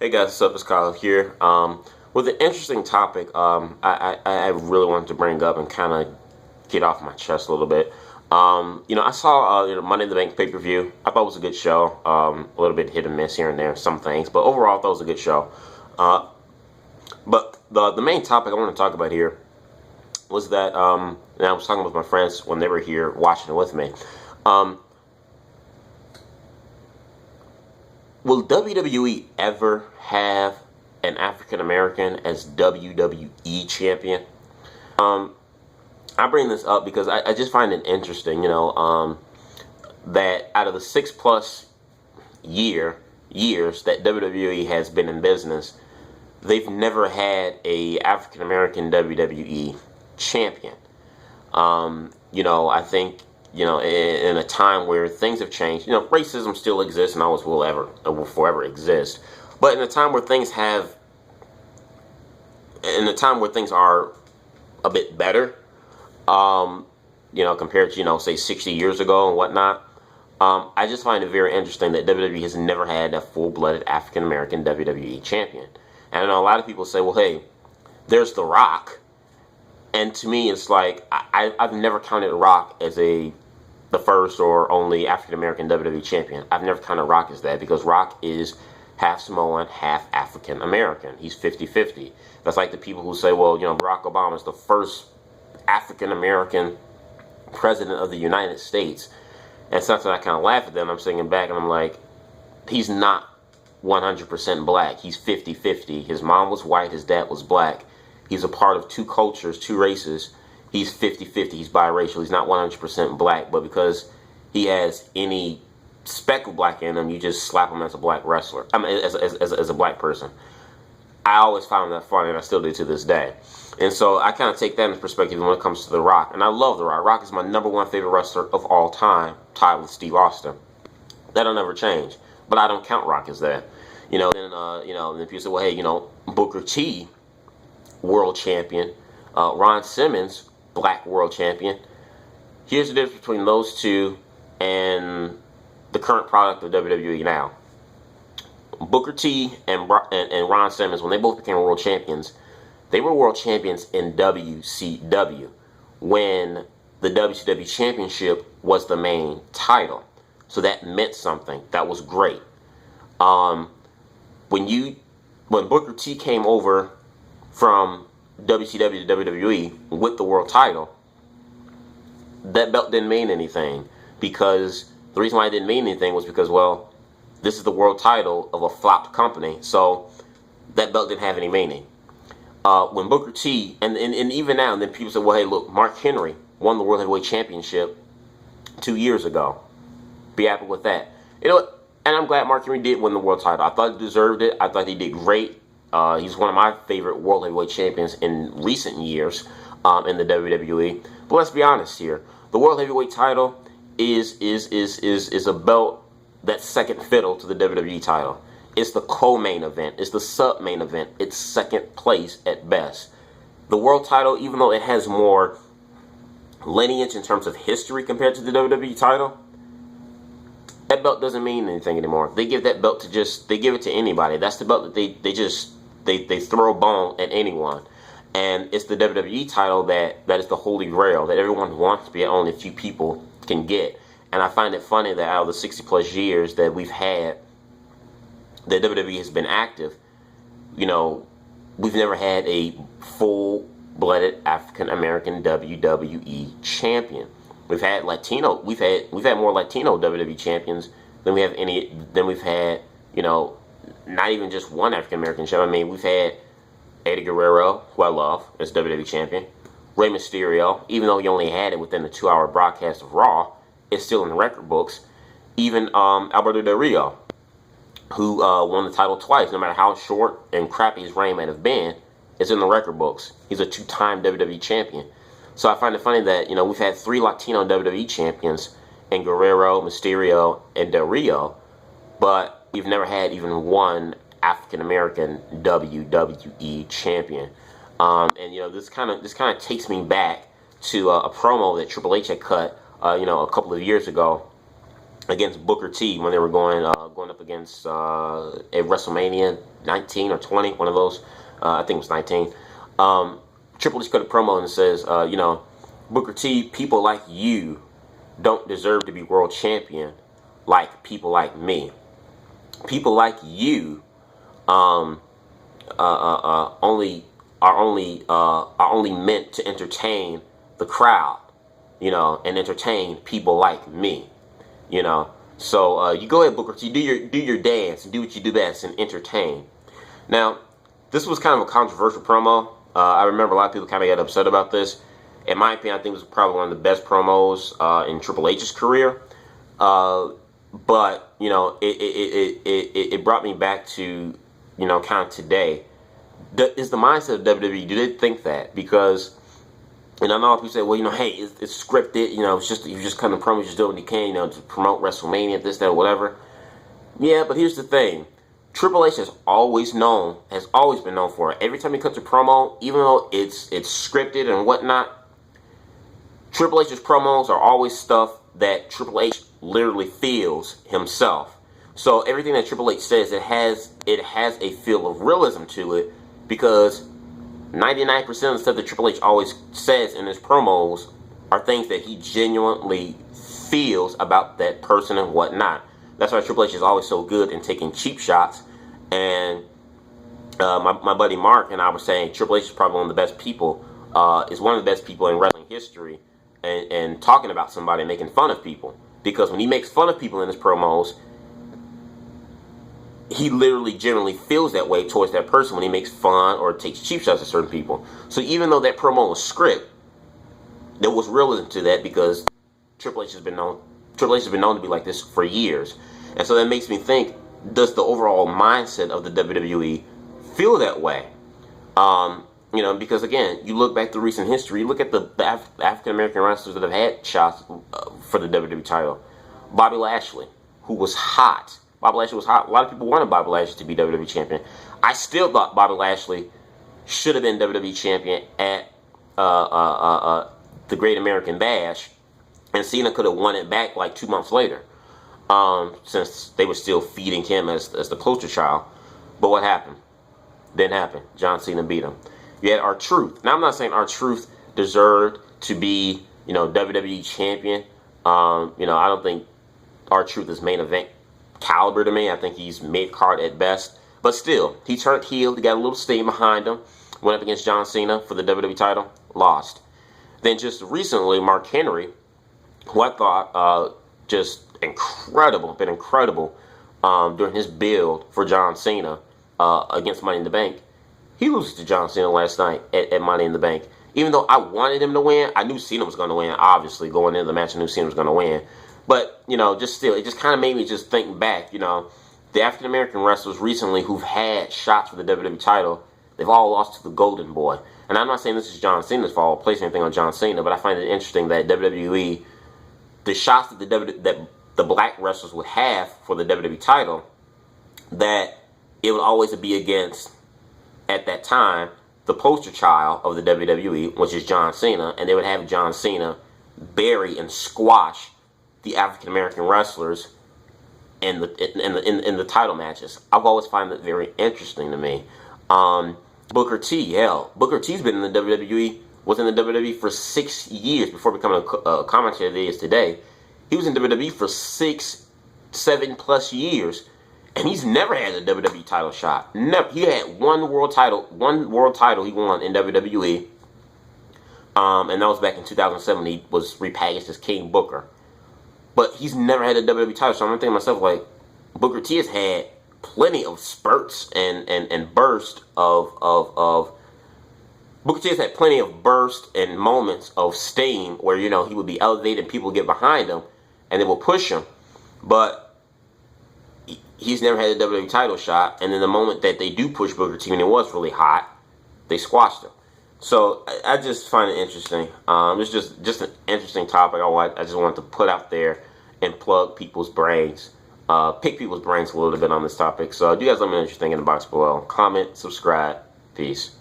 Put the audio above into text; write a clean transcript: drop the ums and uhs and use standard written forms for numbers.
Hey guys, what's up? It's Kyle here. With an interesting topic, I really wanted to bring up and kind of get off my chest a little bit. I saw Money in the Bank pay-per-view. I thought it was a good show. A little bit hit and miss here and there, some things, but overall, I thought it was a good show. But the main topic I want to talk about here was that, and I was talking with my friends when they were here watching it with me. Will WWE ever have an African American as WWE champion? I bring this up because I just find it interesting, that out of the 6+ years that WWE has been in business, they've never had a African American WWE champion. I think, in a time where things have changed, racism still exists and always will forever exist. But in a time where things are a bit better, compared to, say 60 years ago and whatnot, I just find it very interesting that WWE has never had a full-blooded African American WWE champion. And I know a lot of people say, well, hey, there's The Rock. And to me, it's like, I've never counted Rock as the first or only African American WWE champion. I've never counted Rock as that because Rock is half Samoan, half African American. He's 50-50. That's like the people who say, well, Barack Obama is the first African American president of the United States. And sometimes I kind of laugh at them. I'm sitting back and I'm like, he's not 100% black. He's 50-50. His mom was white, his dad was black. He's a part of two cultures, two races. He's 50-50. He's biracial. He's not 100% black. But because he has any speck of black in him, you just slap him as a black wrestler. I mean, as a black person. I always found that funny, and I still do to this day. And so I kind of take that into perspective when it comes to The Rock. And I love The Rock. Rock is my #1 favorite wrestler of all time, tied with Steve Austin. That'll never change. But I don't count Rock as that. Then people say, well, hey, Booker T, world champion. Ron Simmons, black world champion. Here's the difference between those two and the current product of WWE now. Booker T and Ron Simmons, when they both became world champions, they were world champions in WCW when the WCW championship was the main title. So that meant something. That was great. When Booker T came over from WCW to WWE with the world title, that belt didn't mean anything, because the reason why it didn't mean anything was because, well, this is the world title of a flopped company, so that belt didn't have any meaning. When Booker T, and even now, and then people say, well, hey, look, Mark Henry won the World Heavyweight Championship 2 years ago. Be happy with that. And I'm glad Mark Henry did win the world title. I thought he deserved it. I thought he did great. He's one of my favorite World Heavyweight Champions in recent years in the WWE. But let's be honest here. The World Heavyweight title is a belt that's second fiddle to the WWE title. It's the co-main event. It's the sub-main event. It's second place at best. The world title, even though it has more lineage in terms of history compared to the WWE title, that belt doesn't mean anything anymore. They give that belt they give it to anybody. That's the belt that they throw a bone at anyone. And it's the WWE title that is the holy grail that everyone wants, but only a few people can get. And I find it funny that out of the 60+ years that we've had, that WWE has been active, we've never had a full-blooded African American WWE champion. We've had more Latino WWE champions than we've had, not even just one African American champion. I mean, we've had Eddie Guerrero, who I love, as WWE champion. Rey Mysterio, even though he only had it within the 2-hour broadcast of Raw, it's still in the record books. Even Alberto Del Rio, who won the title twice, no matter how short and crappy his reign might have been, it's in the record books. He's a 2-time WWE champion. So I find it funny that, we've had 3 Latino WWE champions in Guerrero, Mysterio, and Del Rio, but we've never had even one African American WWE champion. This kind of takes me back to a promo that Triple H had cut, a couple of years ago against Booker T when they were going up against at WrestleMania 19 or 20, one of those. I think it was 19. Triple H cut a promo and says, Booker T, people like you don't deserve to be world champion like people like me. People like you only meant to entertain the crowd, and entertain people like me, So you go ahead, Booker T, do your dance and do what you do best and entertain. Now, this was kind of a controversial promo. I remember a lot of people kind of got upset about this. In my opinion, I think it was probably one of the best promos in Triple H's career. But it brought me back to kind of today. Is the mindset of WWE? Do they think that? Because I know people say, well, hey, it's scripted. It's just you just kind of promo, just do what you can, to promote WrestleMania, this, that, whatever. Yeah, but here's the thing. Triple H has always been known for it. Every time he cuts a promo, even though it's scripted and whatnot, Triple H's promos are always stuff that Triple H literally feels himself. So everything that Triple H says, it has a feel of realism to it, because 99% of the stuff that Triple H always says in his promos are things that he genuinely feels about that person and whatnot. That's why Triple H is always so good in taking cheap shots. And my buddy Mark and I were saying Triple H is probably one of the best people, is one of the best people in wrestling history, and talking about somebody and making fun of people. Because when he makes fun of people in his promos, he literally generally feels that way towards that person when he makes fun or takes cheap shots at certain people. So even though that promo was script, there was realism to that, because Triple H has been known to be like this for years. And so that makes me think, does the overall mindset of the WWE feel that way? Because again, you look back to recent history, you look at the African American wrestlers that have had shots for the WWE title. Bobby Lashley, who was hot. Bobby Lashley was hot. A lot of people wanted Bobby Lashley to be WWE champion. I still thought Bobby Lashley should have been WWE champion at the Great American Bash, and Cena could have won it back like 2 months later, since they were still feeding him as the poster child. But what happened? Didn't happen. John Cena beat him. You had R-Truth. Now, I'm not saying R-Truth deserved to be, WWE champion. I don't think R-Truth is main event caliber to me. I think he's mid-card at best. But still, he turned heel. He got a little steam behind him. Went up against John Cena for the WWE title. Lost. Then just recently, Mark Henry, who I thought just incredible during his build for John Cena against Money in the Bank. He loses to John Cena last night at Money in the Bank. Even though I wanted him to win, I knew Cena was going to win, obviously. Going into the match, I knew Cena was going to win. But, just still, it just kind of made me just think back, the African American wrestlers recently who've had shots for the WWE title, they've all lost to the Golden Boy. And I'm not saying this is John Cena's fault, placing anything on John Cena, but I find it interesting that WWE, the shots that the black wrestlers would have for the WWE title, that it would always be against, at that time, the poster child of the WWE, which is John Cena, and they would have John Cena bury and squash the African American wrestlers in the title matches. I've always found that very interesting to me. Booker T, Booker T's been in the WWE, was in the WWE for 6 years before becoming a commentator that he is today. He was in WWE for 7 plus years, and he's never had a WWE title shot. Never. He had one world title he won in WWE, and that was back in 2007. He was repackaged as King Booker. But he's never had a WWE title, so I'm thinking to myself, like, Booker T has had plenty of spurts and bursts of Booker T has had plenty of bursts and moments of steam where, he would be elevated and people would get behind him and they will push him. But he's never had a WWE title shot, and then the moment that they do push Booker T when it was really hot, they squashed him. So I just find it interesting. It's just an interesting topic. I just wanted to put out there and plug people's brains, pick people's brains a little bit on this topic. So you guys let me know what you're thinking in the box below. Comment, subscribe. Peace.